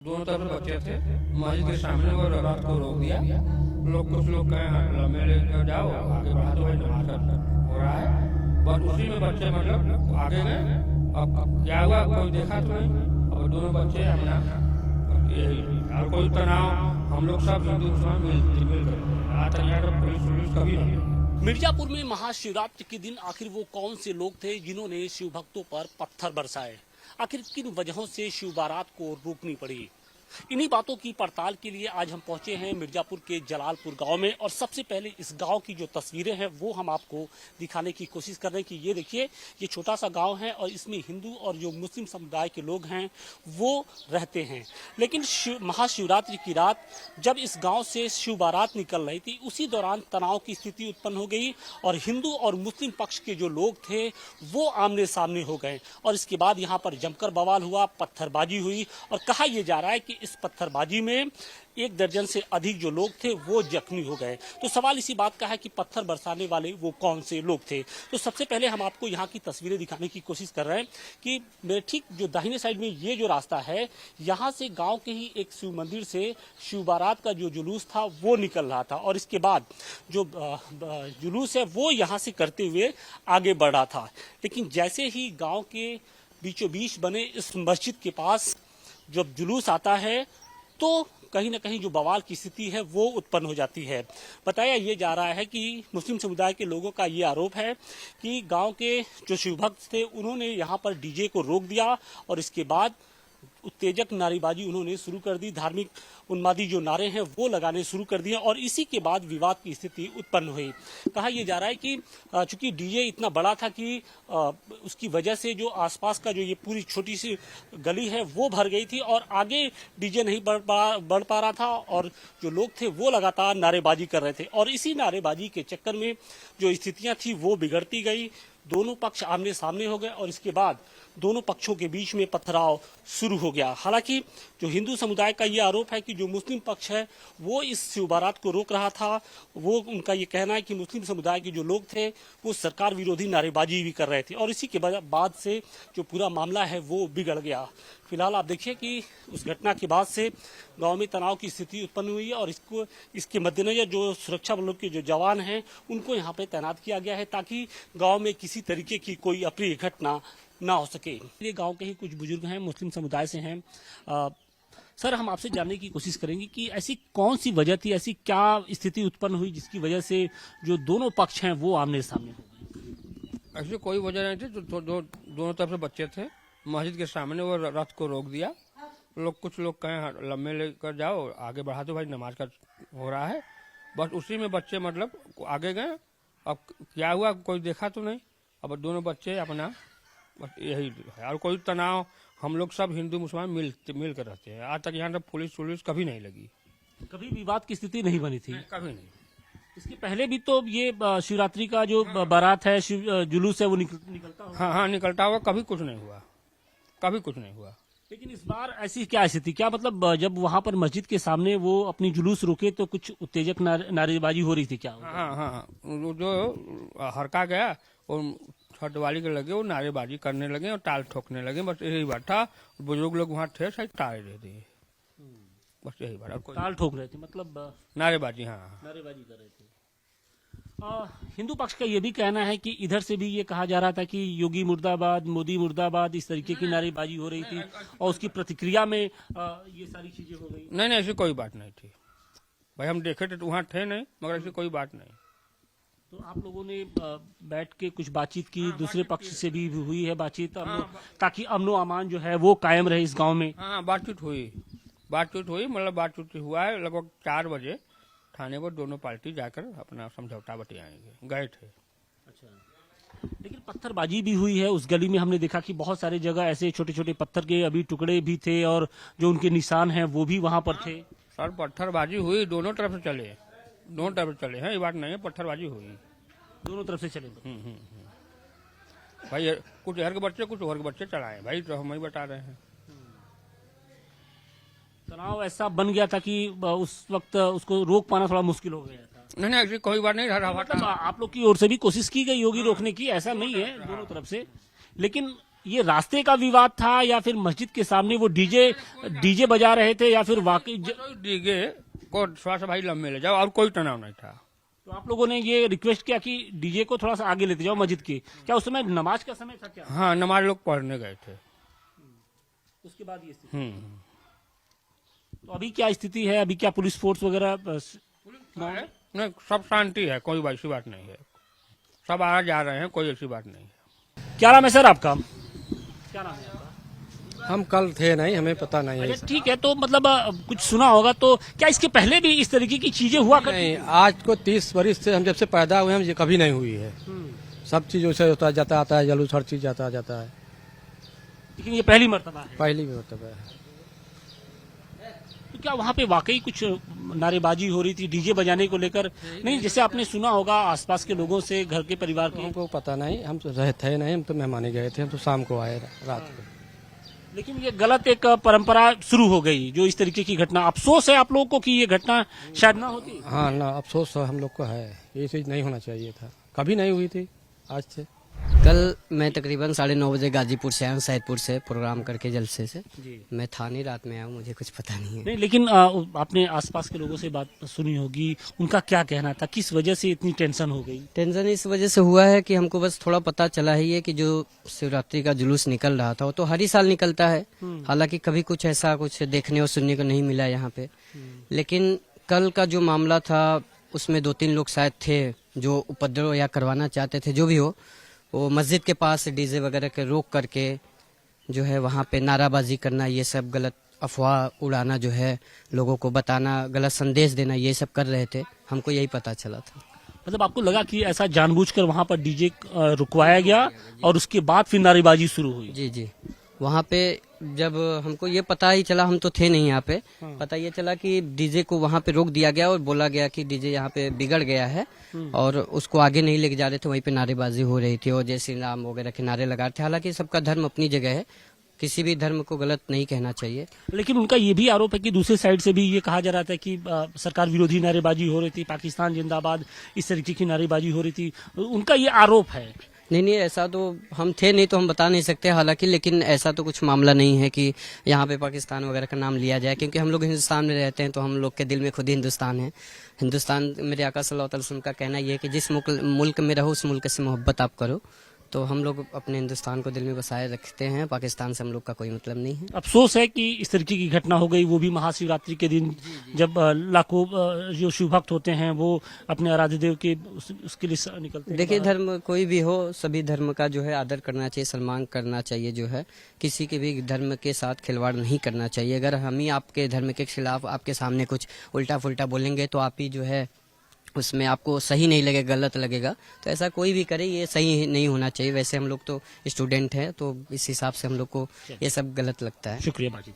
दोनों तरफ बच्चे थे। मस्जिद के सामने वो रात को रोक दिया। कुछ लोग कहे मेरे जाओ आगे बढ़ा दो, भाई नमाज का हो रहा है। बस उसी में बच्चे मतलब आगे गए। अब क्या हुआ कोई देखा तो नहीं। और दोनों बच्चे अपना और कोई तनाव, हम लोग सब हिंदू मुसलमान मिलकर आज तक यहाँ पर पुलिस कभी नहीं। मिर्जापुर में महाशिवरात्रि के दिन आखिर वो कौन से लोग थे जिन्होंने शिव भक्तों पर पत्थर बरसाए? आखिर किन वजहों से शिव बारात को रोकनी पड़ी? इन्हीं बातों की पड़ताल के लिए आज हम पहुंचे हैं मिर्जापुर के जलालपुर गांव में। और सबसे पहले इस गांव की जो तस्वीरें हैं वो हम आपको दिखाने की कोशिश कर रहे हैं कि ये देखिए, ये छोटा सा गांव है और इसमें हिंदू और जो मुस्लिम समुदाय के लोग हैं वो रहते हैं। लेकिन महाशिवरात्रि की रात जब इस गांव से शिव बारात निकल रही थी, उसी दौरान तनाव की स्थिति उत्पन्न हो गई और हिंदू और मुस्लिम पक्ष के जो लोग थे वो आमने सामने हो गए। और इसके बाद यहाँ पर जमकर बवाल हुआ, पत्थरबाजी हुई और कहा यह जा रहा है कि इस पत्थरबाजी में 1 दर्जन से अधिक जो लोग थे वो जख्मी हो गए। तो सवाल इसी बात का है कि पत्थर बरसाने वाले वो कौन से लोग थे। तो सबसे पहले हम आपको यहाँ की तस्वीरें दिखाने की कोशिश कर रहे हैं कि मेरे ठीक जो दाहिने साइड में ये जो रास्ता है, यहाँ से गांव के ही एक शिव मंदिर से शिव बारात का जो जुलूस था वो निकल रहा था और इसके बाद जो जुलूस है वो यहाँ से करते हुए आगे बढ़ रहा था। लेकिन जैसे ही गाँव के बीचों बीच बने इस मस्जिद के पास जब जुलूस आता है तो कहीं ना कहीं जो बवाल की स्थिति है वो उत्पन्न हो जाती है। बताया ये जा रहा है कि मुस्लिम समुदाय के लोगों का ये आरोप है कि गांव के जो शिवभक्त थे उन्होंने यहाँ पर डीजे को रोक दिया और इसके बाद उत्तेजक नारेबाजी उन्होंने शुरू कर दी, धार्मिक उन्मादी जो नारे हैं वो लगाने शुरू कर दिए और इसी के बाद विवाद की स्थिति उत्पन्न हुई। कहा यह जा रहा है कि चूंकि डीजे इतना बड़ा था कि उसकी वजह से जो आसपास का जो ये पूरी छोटी सी गली है वो भर गई थी और आगे डीजे नहीं बढ़ पा रहा था और जो लोग थे वो लगातार नारेबाजी कर रहे थे और इसी नारेबाजी के चक्कर में जो स्थितियां थी वो बिगड़ती गई। दोनों पक्ष आमने सामने हो गए और इसके बाद दोनों पक्षों के बीच में पथराव शुरू हो गया। हालांकि जो हिंदू समुदाय का ये आरोप है कि जो मुस्लिम पक्ष है वो इस शिव बारात को रोक रहा था। वो उनका ये कहना है कि मुस्लिम समुदाय के जो लोग थे वो सरकार विरोधी नारेबाजी भी कर रहे थे और इसी के बाद से जो पूरा मामला है वो बिगड़ गया। फिलहाल आप देखिए कि उस घटना के बाद से गांव में तनाव की स्थिति उत्पन्न हुई है और इसके मद्देनजर जो सुरक्षा बलों के जो जवान हैं उनको यहाँ पे तैनात किया गया है ताकि गांव में किसी तरीके की कोई अप्रिय घटना ना हो सके। ये गांव के ही कुछ बुजुर्ग हैं, मुस्लिम समुदाय से हैं। सर, हम आपसे जानने की कोशिश करेंगे कि ऐसी कौन सी वजह थी, ऐसी क्या स्थिति उत्पन्न हुई जिसकी वजह से जो दोनों पक्ष हैं वो आमने सामने हो गए? ऐसी कोई वजह नहीं थी। दोनों तरफ से बच्चे थे। मस्जिद के सामने वो रात को रोक दिया। कुछ लोग कहे लम्बे लेकर जाओ आगे बढ़ा दो, भाई नमाज का हो रहा है। बस उसी में बच्चे मतलब आगे गए। अब क्या हुआ कोई देखा तो नहीं। अब दोनों बच्चे अपना बस यही है और कोई तनाव, हम लोग सब हिंदू मुसलमान मिल कर रहते हैं। आज तक यहाँ पर पुलिस कभी नहीं लगी। कभी विवाद की स्थिति नहीं बनी थी? कभी नहीं। इसके पहले भी तो ये शिवरात्रि का जो बारात है, जुलूस है वो निकलता होगा। हाँ, निकलता हुआ कभी कुछ नहीं हुआ, कभी कुछ नहीं हुआ। लेकिन इस बार ऐसी क्या स्थिति, क्या मतलब जब वहाँ पर मस्जिद के सामने वो अपनी जुलूस रोके तो कुछ उत्तेजक नारेबाजी हो रही थी क्या? हाँ, जो हरका गया और छठ वाली के लगे वो नारेबाजी करने लगे और ताल ठोकने लगे। बस यही बात था। बुजुर्ग लोग वहाँ थे, शायद तारे दे दिए, बस यही बात। ताल ठोक रहे थे मतलब नारेबाजी? हाँ, नारेबाजी कर रहे थे। हिंदू पक्ष का ये भी कहना है कि इधर से भी ये कहा जा रहा था कि योगी मुर्दाबाद, मोदी मुर्दाबाद, इस तरीके की नारेबाजी हो रही थी और उसकी प्रतिक्रिया में ये सारी चीजें हो गई। नहीं, ऐसी कोई बात नहीं थी भाई। हम देखे थे तो वहाँ थे नहीं, मगर ऐसी कोई बात नहीं। तो आप लोगों ने बैठ के कुछ बातचीत की, दूसरे पक्ष से भी हुई है बातचीत, ताकि अमनो अमान जो है वो कायम रहे इस गांव में? हाँ, बातचीत हुई मतलब बातचीत हुआ है। लगभग 4 बजे थाने पर दोनों पार्टी जाकर अपना समझौता बतियाएंगे गए थे। अच्छा, लेकिन पत्थरबाजी भी हुई है उस गली में। हमने देखा कि बहुत सारे जगह ऐसे छोटे छोटे पत्थर के अभी टुकड़े भी थे और जो उनके निशान हैं वो भी वहां पर थे। सर, पत्थरबाजी हुई, दोनों तरफ से चले हैं, ये बात नहीं है। पत्थरबाजी हुई, दोनों तरफ से चले। भाई कुछ इधर के बच्चे कुछ उधर के बच्चे चलाए भाई, तो हम ही बता रहे हैं। तनाव ऐसा बन गया था कि उस वक्त उसको रोक पाना थोड़ा मुश्किल हो गया था। नहीं, ऐसी कोई बात नहीं। मतलब आप लोग की ओर से भी कोशिश की गई होगी रोकने की, ऐसा नहीं है दोनों तरफ से। लेकिन ये रास्ते का विवाद था या फिर मस्जिद के सामने वो डीजे बजा रहे थे या फिर वाकई डीगे को थोड़ा सा भाई लम्बे ले जाओ, और कोई तनाव नहीं था। तो आप लोगों ने ये रिक्वेस्ट किया कि डीजे को थोड़ा सा आगे लेते जाओ मस्जिद के, क्या उस समय नमाज का समय था क्या? हाँ, नमाज लोग पढ़ने गए थे। उसके बाद ये स्थिति। तो अभी क्या स्थिति है, अभी क्या पुलिस फोर्स वगैरह नहीं, सब शांति है, कोई वैसी बात नहीं है, सब आ जा रहे हैं, कोई ऐसी बात नहीं है। क्या नाम है सर आपका? क्या नाम है आपका? हम कल थे नहीं, हमें पता नहीं है। अच्छा ठीक है, तो मतलब कुछ सुना होगा, तो क्या इसके पहले भी इस तरीके की चीजें हुआ करती नहीं, आज को 30 वर्ष से हम जब से पैदा हुए हम ये कभी नहीं हुई है। सब चीज वैसे होता जाता आता है, जलूस हर चीज जाता जाता है। लेकिन ये पहली मर्तबा है। पहली भी मतलब है। तो क्या वहाँ पे वाकई कुछ नारेबाजी हो रही थी डीजे बजाने को लेकर? नहीं, जैसे आपने सुना होगा आसपास के लोगों से, घर के परिवार के। हमको पता नहीं, हम तो रहे थे नहीं, हम तो मेहमानी गए थे, हम तो शाम को आए रात को। लेकिन ये गलत एक परंपरा शुरू हो गई, जो इस तरीके की घटना। अफसोस है आप लोगों को कि ये घटना शायद ना होती। हाँ ना, अफसोस हम लोग को है, ये चीज नहीं होना चाहिए था, कभी नहीं हुई थी आज से। कल मैं तकरीबन 9:30 बजे गाजीपुर से आया हूँ, सैदपुर से प्रोग्राम करके जलसे से। जी। मैं था नहीं, रात में आया हूँ, मुझे कुछ पता नहीं है। नहीं, लेकिन आपने आसपास के लोगों से बात सुनी होगी, उनका क्या कहना था, किस वजह से इतनी टेंशन हो गई? टेंशन इस वजह से हुआ है कि हमको बस थोड़ा पता चला ही है कि जो शिवरात्रि का जुलूस निकल रहा था वो तो हर ही साल निकलता है। हालांकि कभी कुछ ऐसा कुछ देखने और सुनने को नहीं मिला यहाँ पे। लेकिन कल का जो मामला था उसमें 2-3 लोग शायद थे जो उपद्रव या करवाना चाहते थे, जो भी हो। वो मस्जिद के पास डीजे वगैरह के रोक करके जो है वहाँ पे नाराबाजी करना, ये सब गलत अफवाह उड़ाना, जो है लोगों को बताना, गलत संदेश देना, ये सब कर रहे थे। हमको यही पता चला था। मतलब आपको लगा कि ऐसा जानबूझकर वहाँ पर डीजे रुकवाया गया और उसके बाद फिर नारेबाजी शुरू हुई? जी जी, वहाँ पे जब हमको ये पता ही चला, हम तो थे नहीं यहाँ पे, पता ये चला कि डीजे को वहाँ पे रोक दिया गया और बोला गया कि डीजे यहाँ पे बिगड़ गया है और उसको आगे नहीं लेके जा रहे थे। वहीं पे नारेबाजी हो रही थी और जय श्री राम वगैरह के नारे लगा रहे थे। हालांकि सबका धर्म अपनी जगह है, किसी भी धर्म को गलत नहीं कहना चाहिए। लेकिन उनका ये भी आरोप है कि दूसरी साइड से भी ये कहा जा रहा था कि सरकार विरोधी नारेबाजी हो रही थी, पाकिस्तान जिंदाबाद, इस तरीके की नारेबाजी हो रही थी। उनका ये आरोप है। नहीं, ऐसा तो हम थे नहीं तो हम बता नहीं सकते हालांकि, लेकिन ऐसा तो कुछ मामला नहीं है कि यहाँ पे पाकिस्तान वगैरह का नाम लिया जाए, क्योंकि हम लोग हिंदुस्तान में रहते हैं तो हम लोग के दिल में खुद ही हिंदुस्तान है। हिंदुस्तान, मेरे आका सल्लल्लाहु अलैहि वसल्लम का कहना ये है कि जिस मुल्क में रहो उस मुल्क से मोहब्बत आप करो। तो हम लोग अपने हिंदुस्तान को दिल में बसाए रखते हैं, पाकिस्तान से हम लोग का कोई मतलब नहीं है। अफसोस है कि इस तरीके की घटना हो गई, वो भी महाशिवरात्रि के दिन, जब लाखों जो शिव भक्त होते हैं वो अपने आराध्य देव के उसके लिए निकलते हैं। देखिए, धर्म कोई भी हो, सभी धर्म का जो है आदर करना चाहिए, सम्मान करना चाहिए, जो है किसी के भी धर्म के साथ खिलवाड़ नहीं करना चाहिए। अगर हम ही आपके धर्म के खिलाफ आपके सामने कुछ उल्टा फुल्टा बोलेंगे तो आप ही जो है उसमें आपको सही नहीं लगेगा, गलत लगेगा। तो ऐसा कोई भी करे, ये सही नहीं होना चाहिए। वैसे हम लोग तो स्टूडेंट हैं तो इस हिसाब से हम लोग को ये सब गलत लगता है। शुक्रिया बाजी।